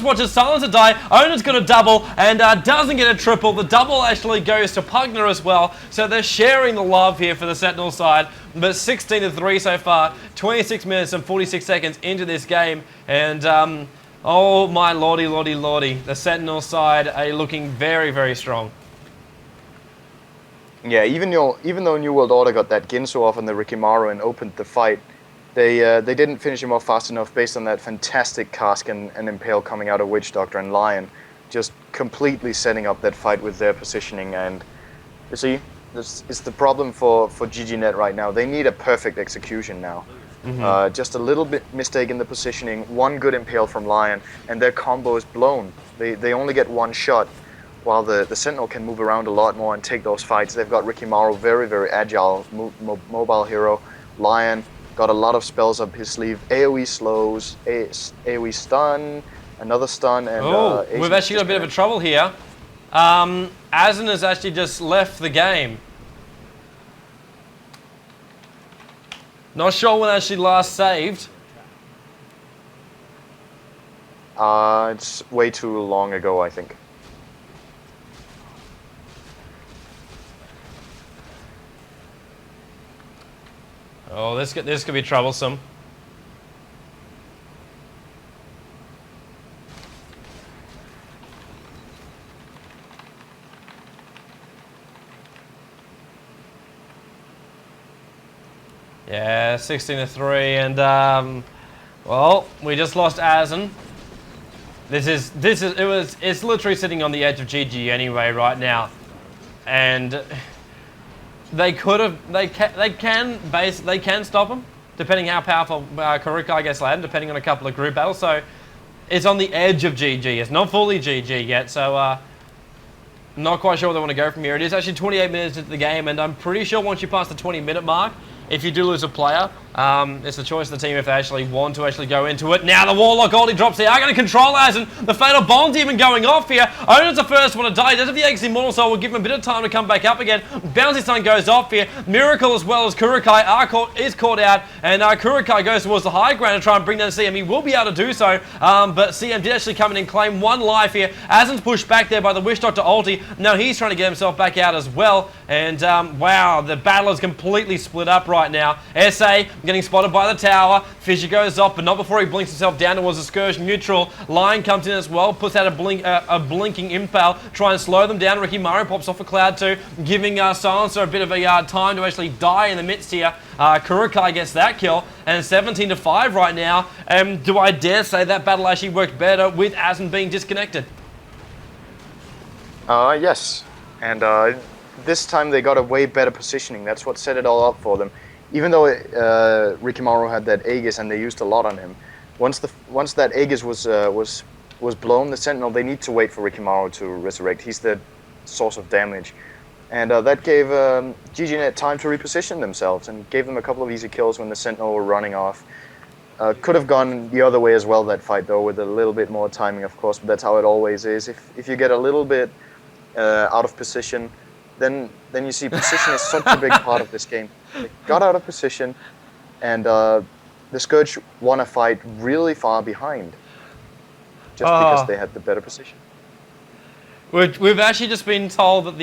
watches Silencer die. Onan's got a double and doesn't get a triple. The double actually goes to Pugner as well. So they're sharing the love here for the Sentinel side. But 16-3 so far. 26 minutes and 46 seconds into this game. And oh my lordy, lordy, lordy. The Sentinel side are looking very, very strong. Yeah, even though New World Order got that Ginsu off on the Rikimaru and opened the fight, they didn't finish him off fast enough based on that fantastic cask and impale coming out of Witch Doctor and Lion, just completely setting up that fight with their positioning. And you see, this is the problem for GGnet right now. They need a perfect execution now. Just a little bit mistake in the positioning, one good impale from Lion, and their combo is blown. They only get one shot, while the Sentinel can move around a lot more and take those fights. They've got Rikimaru, very, very agile, mobile hero. Lion got a lot of spells up his sleeve. AoE slows, AoE stun, another stun, and we've actually got a bit of a trouble here. Azen has actually just left the game. Not sure when actually last saved. It's way too long ago, I think. Oh, this could be troublesome. Yeah, 16-3, and well, we just lost Azen. It's literally sitting on the edge of GG anyway right now, and they can stop him depending how powerful Kurukai gets landed, depending on a couple of group battles. So it's on the edge of GG. It's not fully GG yet, so not quite sure where they want to go from here. It is actually 28 minutes into the game, and I'm pretty sure once you pass the 20-minute mark, if you do lose a player, it's the choice of the team if they actually want to actually go into it. Now the Warlock ulti drops. They are going to control Azen. The Fatal Bomb's even going off here. Onan's the first one to die. He does have the Aegis Immortal, so we'll give him a bit of time to come back up again. Bouncy Stun goes off here. Miracle as well as Kurukai is caught out, and Kurukai goes towards the high ground to try and bring down CM. He will be able to do so, but CM did actually come in and claim one life here. Azen's pushed back there by the Wish Doctor ulti. Now he's trying to get himself back out as well, and wow, the battle is completely split up right now. SA getting spotted by the tower. Fissure goes off, but not before he blinks himself down towards the Scourge neutral. Lion comes in as well, puts out a blinking impale, try and slow them down. Rikimaru pops off a Cloud 2, giving Silencer a bit of a time to actually die in the midst here. Kurukai gets that kill, and 17-5 right now. Do I dare say that battle actually worked better with Azen being disconnected? Yes, and this time they got a way better positioning. That's what set it all up for them. Even though Rikimaru had that Aegis and they used a lot on him, once that Aegis was blown, the Sentinel, they need to wait for Rikimaru to resurrect. He's the source of damage, and that gave GGnet time to reposition themselves and gave them a couple of easy kills when the Sentinel were running off. Could have gone the other way as well, that fight, though, with a little bit more timing, of course, but that's how it always is. If you get a little bit out of position, then you see position is such a big part of this game. They got out of position, and the Scourge won a fight really far behind, just because they had the better position. We've actually just been told that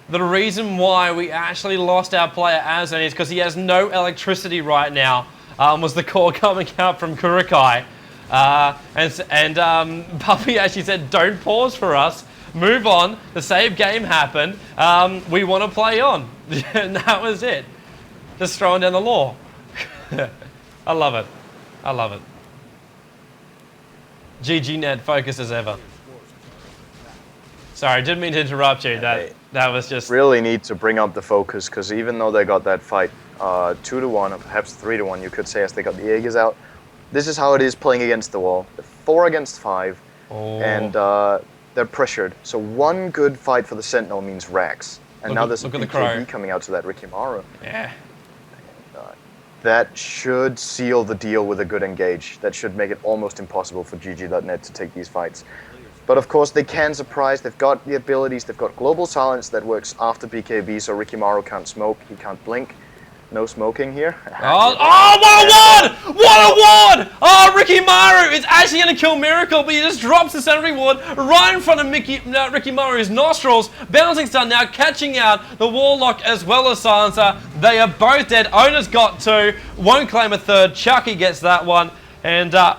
the reason why we actually lost our player Azen is because he has no electricity right now, was the call coming out from Kurukai. And Puppy actually said, don't pause for us. Move on. The save game happened. We want to play on. And that was it. Just throwing down the law. I love it. I love it. GGnet focus as ever. Sorry, didn't mean to interrupt you. That was just... Really need to bring up the focus, because even though they got that fight 2-1, or perhaps 3-1, you could say, as they got the Aegis out, this is how it is playing against the wall. 4 against 5, and they're pressured. So one good fight for the Sentinel means racks. And now there's a BKB coming out to that Rikimaru. Yeah. And, that should seal the deal with a good engage. That should make it almost impossible for GG.net to take these fights. But of course they can surprise. They've got the abilities. They've got Global Silence that works after BKB, so Rikimaru can't smoke, he can't blink. No smoking here. Oh, what a ward! What a ward! Oh, Ricky Maru is actually going to kill Miracle, but he just drops the sentry ward right in front of Ricky Maru's nostrils. Bouncing Star now catching out the Warlock as well as Silencer. They are both dead. Owner's got 2. Won't claim a 3rd. Chucky gets that one. And, wow,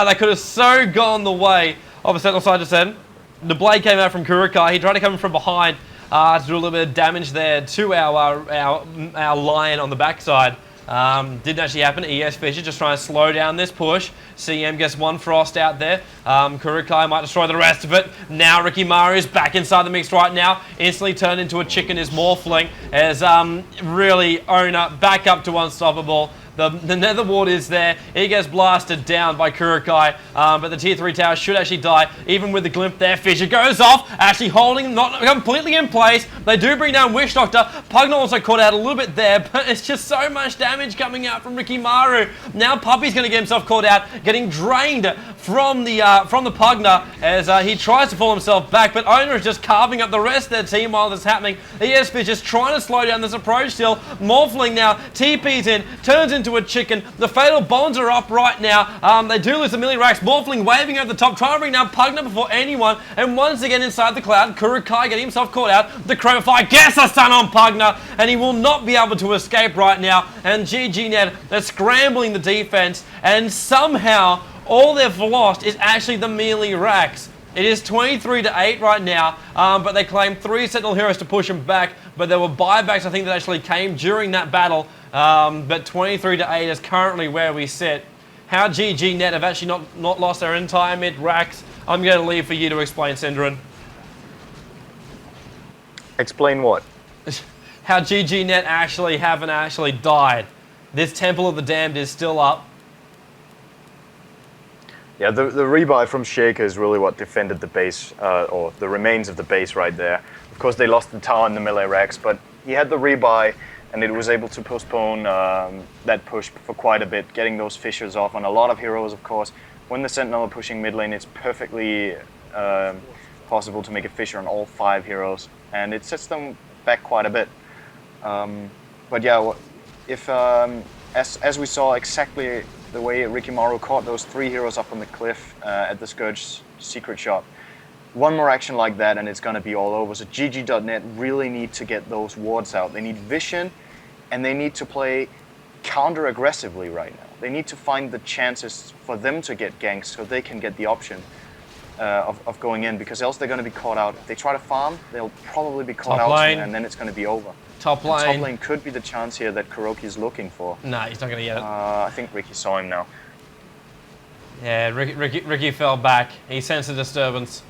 that could have so gone the way of a Sentinel side descent. The blade came out from Kurukai. He tried to come in from behind. To do a little bit of damage there to our Lion on the backside. Didn't actually happen. ES Fisher just trying to slow down this push. CM gets 1 Frost out there. Kurukai might destroy the rest of it. Now Ricky Maru is back inside the mix right now. Instantly turned into a chicken is Morphling as really Owner back up to unstoppable. The Nether Ward is there. He gets blasted down by Kurukai, but the tier 3 tower should actually die. Even with the Glimp there, Fisher goes off, actually holding, not completely in place. They do bring down Wish Doctor. Pugna also caught out a little bit there, but it's just so much damage coming out from Ricky Maru. Now Puppy's going to get himself caught out, getting drained from the Pugna as he tries to pull himself back, but Owner is just carving up the rest of their team while this is happening. ES Fisher's trying to slow down this approach still. Morphling now, TP's in, turns into a chicken. The Fatal Bonds are up right now. They do lose the melee racks. Morphling waving over the top, trying to bring down Pugna before anyone. And once again inside the cloud, Kurukai getting himself caught out. The Crowfire gets a stun on Pugna, and he will not be able to escape right now. And GGnet, they're scrambling the defense, and somehow all they've lost is actually the melee racks. It is 23-8 right now, but they claim 3 Sentinel heroes to push them back, but there were buybacks I think that actually came during that battle, but 23-8 is currently where we sit. How GGnet have actually not lost their entire mid racks, I'm going to leave for you to explain, Syndrin. Explain what? How GGnet haven't actually died. This Temple of the Damned is still up. Yeah, the rebuy from Shaker is really what defended the base, or the remains of the base right there. Of course, they lost the tower and the melee racks, but he had the rebuy, and it was able to postpone that push for quite a bit, getting those Fissures off on a lot of heroes, of course. When the Sentinel are pushing mid lane, it's perfectly possible to make a Fissure on all 5 heroes, and it sets them back quite a bit. But yeah, if as we saw exactly the way Ricky Maru caught those 3 heroes up on the cliff at the Scourge secret shop. One more action like that and it's going to be all over. So GG.net really need to get those wards out. They need vision and they need to play counter-aggressively right now. They need to find the chances for them to get ganks so they can get the option of going in, because else they're going to be caught out. If they try to farm, they'll probably be caught out soon, and then it's going to be over. Top lane. And top lane could be the chance here that Kuroki is looking for. Nah, he's not going to get it. I think Ricky saw him now. Yeah, Ricky fell back. He sensed a disturbance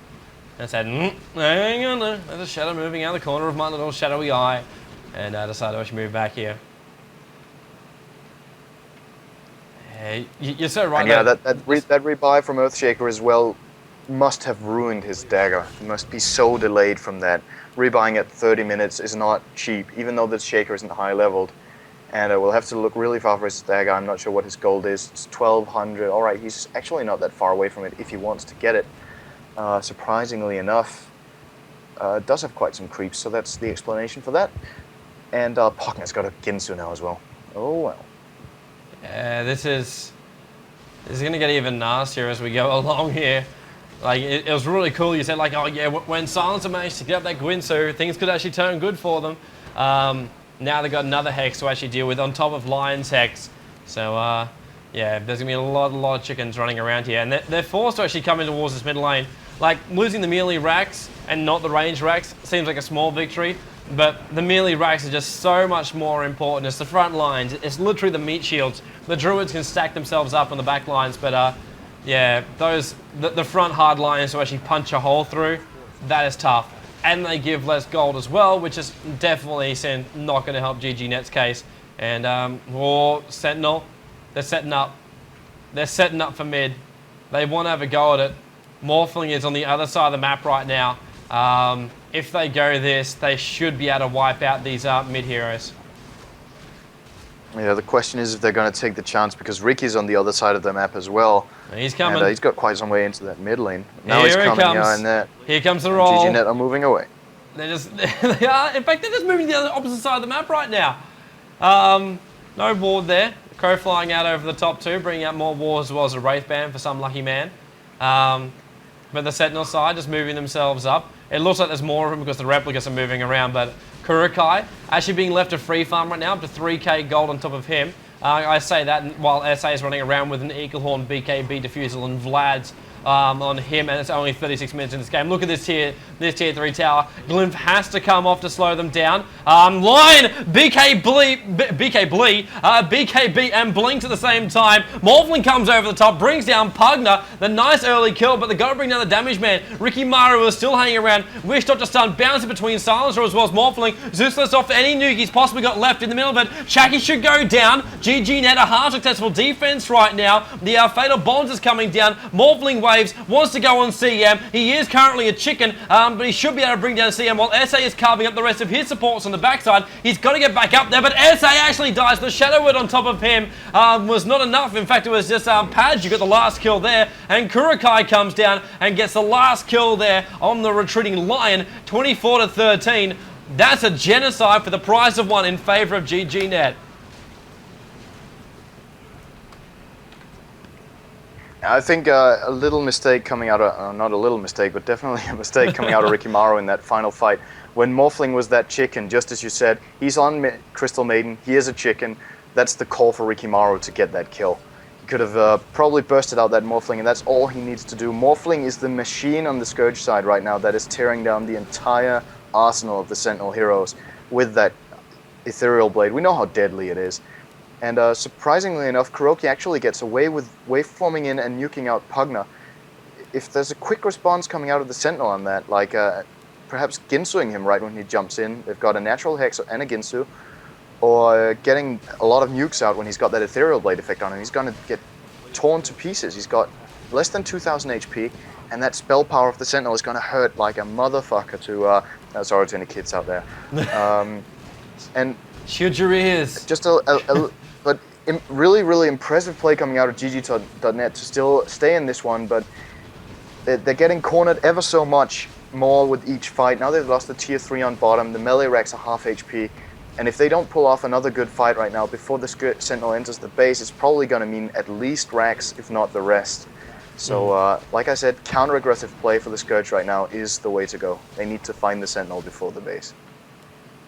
and said, hang on, there's a shadow moving out of the corner of my little shadowy eye, and decided I should move back here. Yeah, you're so right. And yeah, that rebuy from Earthshaker as well must have ruined his dagger. He must be so delayed from that. Rebuying at 30 minutes is not cheap, even though the Shaker isn't high leveled. And we'll have to look really far for his dagger. I'm not sure what his gold is. It's 1200. Alright, he's actually not that far away from it if he wants to get it. Surprisingly enough, does have quite some creeps, so that's the explanation for that. And Pogna's got a Ginsu now as well. Oh well. Yeah, this is going to get even nastier as we go along here. Like, it was really cool. You said, like, oh yeah, when Silencer managed to get up that Gwynsu, things could actually turn good for them. Now they've got another Hex to actually deal with on top of Lion's Hex. So, yeah, there's going to be a lot of chickens running around here. And they're forced to actually come in towards this mid lane. Like, losing the melee racks and not the range racks seems like a small victory. But the melee racks are just so much more important. It's the front lines. It's literally the meat shields. The Druids can stack themselves up on the back lines, but yeah, the front hard lines to actually punch a hole through, that is tough. And they give less gold as well, which is definitely not going to help GGnet's case. And Sentinel, they're setting up. They're setting up for mid. They want to have a go at it. Morphling is on the other side of the map right now. If they go this, they should be able to wipe out these mid heroes. Yeah, the question is if they're going to take the chance, because Ricky's on the other side of the map as well. He's coming. And he's got quite some way into that mid lane. Now Here he's coming, comes. yeah, and that. Here comes the roll. GGnet are moving away. They're just, they are, in fact, they're just moving to the opposite side of the map right now. No ward there. Crow flying out over the top too, bringing out more wards as well as a Wraith Band for some lucky man. But the Sentinel side just moving themselves up. It looks like there's more of them because the replicas are moving around, but Kurukai actually being left a free farm right now, up to 3k gold on top of him. I say that while SA is running around with an Eaglehorn, BKB Diffusal and Vlad's on him, and it's only 36 minutes in this game. Look at this tier 3 tower. Glymph has to come off to slow them down. Lion, BKB and Blinks at the same time. Morphling comes over the top, brings down Pugner. The nice early kill, but they got to bring down the damage man. Ricky Maru is still hanging around. Wish Dr. Stun bouncing between Silencer as well as Morphling. Zeus's off any nuke he's possibly got left in the middle of it. Shaki should go down. GGnet, a half successful defense right now. The Fatal Bonds is coming down. Morphling wants to go on CM. He is currently a chicken, but he should be able to bring down CM while SA is carving up the rest of his supports on the backside. He's got to get back up there, but SA actually dies. The Shadow Word on top of him was not enough. In fact, it was just Padge who got the last kill there, and Kurukai comes down and gets the last kill there on the retreating Lion, 24-13. That's a genocide for the price of one in favor of GGnet. I think a little mistake coming out of, not a little mistake, but definitely a mistake coming out of Ricky Maru in that final fight. When Morphling was that chicken, just as you said, he's on Crystal Maiden, he is a chicken. That's the call for Ricky Maru to get that kill. He could have probably bursted out that Morphling, and that's all he needs to do. Morphling is the machine on the Scourge side right now that is tearing down the entire arsenal of the Sentinel heroes with that Ethereal Blade. We know how deadly it is. And surprisingly enough, Kuroki actually gets away with waveforming in and nuking out Pugner. If there's a quick response coming out of the Sentinel on that, like perhaps Ginsuing him right when he jumps in, they've got a natural Hex and a Ginsu, or getting a lot of nukes out when he's got that Ethereal Blade effect on him, he's going to get torn to pieces. He's got less than 2,000 HP, and that spell power of the Sentinel is going to hurt like a motherfucker to, sorry to any kids out there. And shoot your ears. Just but really, really impressive play coming out of GG.net to still stay in this one, but they're getting cornered ever so much more with each fight. Now they've lost the tier 3 on bottom, the melee racks are half HP, and if they don't pull off another good fight right now before the Sentinel enters the base, it's probably going to mean at least racks, if not the rest. So, like I said, counter-aggressive play for the Scourge right now is the way to go. They need to find the Sentinel before the base.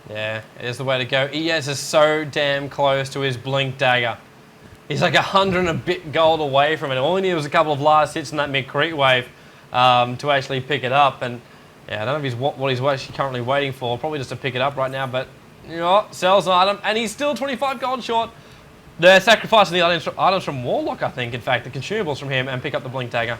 Yeah, it is the way to go. ES is so damn close to his Blink Dagger. He's like 100 and a bit gold away from it. All he needed was a couple of last hits in that mid-creep wave to actually pick it up. And yeah, I don't know if he's what he's actually currently waiting for. Probably just to pick it up right now, but you know what? Sells an item, and he's still 25 gold short. They're sacrificing the items from Warlock, I think, in fact, the consumables from him, and pick up the Blink Dagger.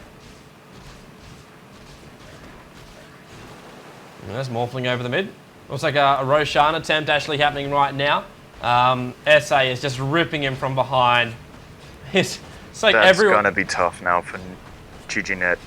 And there's Morphling over the mid. Looks like a Roshan attempt actually happening right now. SA is just ripping him from behind. It's like that's going to be tough now for GGnet.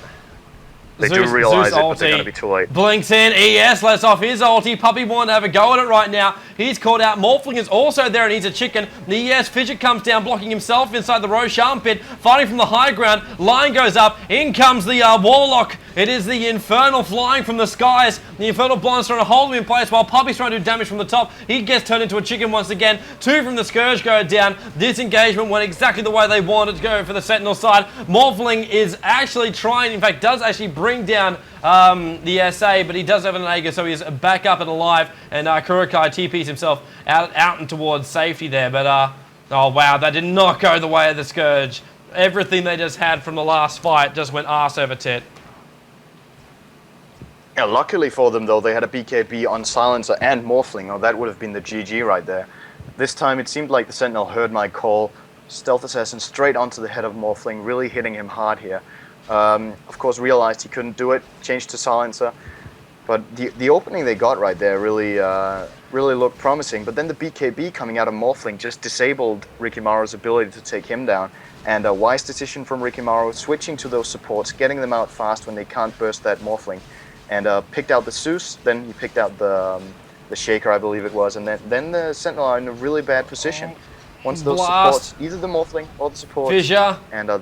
They do realize it, but they're going to be too late. Blinks in, ES lets off his ulti. Puppy wanted to have a go at it right now. He's called out. Morphling is also there and he's a chicken. The ES Fidget comes down, blocking himself inside the Roshan pit, fighting from the high ground. Line goes up. In comes the Warlock. It is the Infernal flying from the skies. The Infernal Blind's trying to hold him in place while Puppy's trying to do damage from the top. He gets turned into a chicken once again. 2 from the Scourge go down. This engagement went exactly the way they wanted to go for the Sentinel side. Morphling is actually trying, in fact, does actually bring down the SA, but he does have an Aegis, so he's back up and alive. And Kurukai TPs himself out and towards safety there. But, oh wow, that did not go the way of the Scourge. Everything they just had from the last fight just went arse over tit. Yeah, luckily for them, though, they had a BKB on Silencer and Morphling, or that would have been the GG right there. This time, it seemed like the Sentinel heard my call. Stealth Assassin straight onto the head of Morphling, really hitting him hard here. Of course, realized he couldn't do it, changed to Silencer. But the opening they got right there really looked promising. But then the BKB coming out of Morphling just disabled Ricky Maru's ability to take him down. And a wise decision from Ricky Maru, switching to those supports, getting them out fast when they can't burst that Morphling. And picked out the Zeus, then he picked out the Shaker, I believe it was, and then the Sentinel are in a really bad position. Once those supports, either the Morphling or the support, Fissure. and they're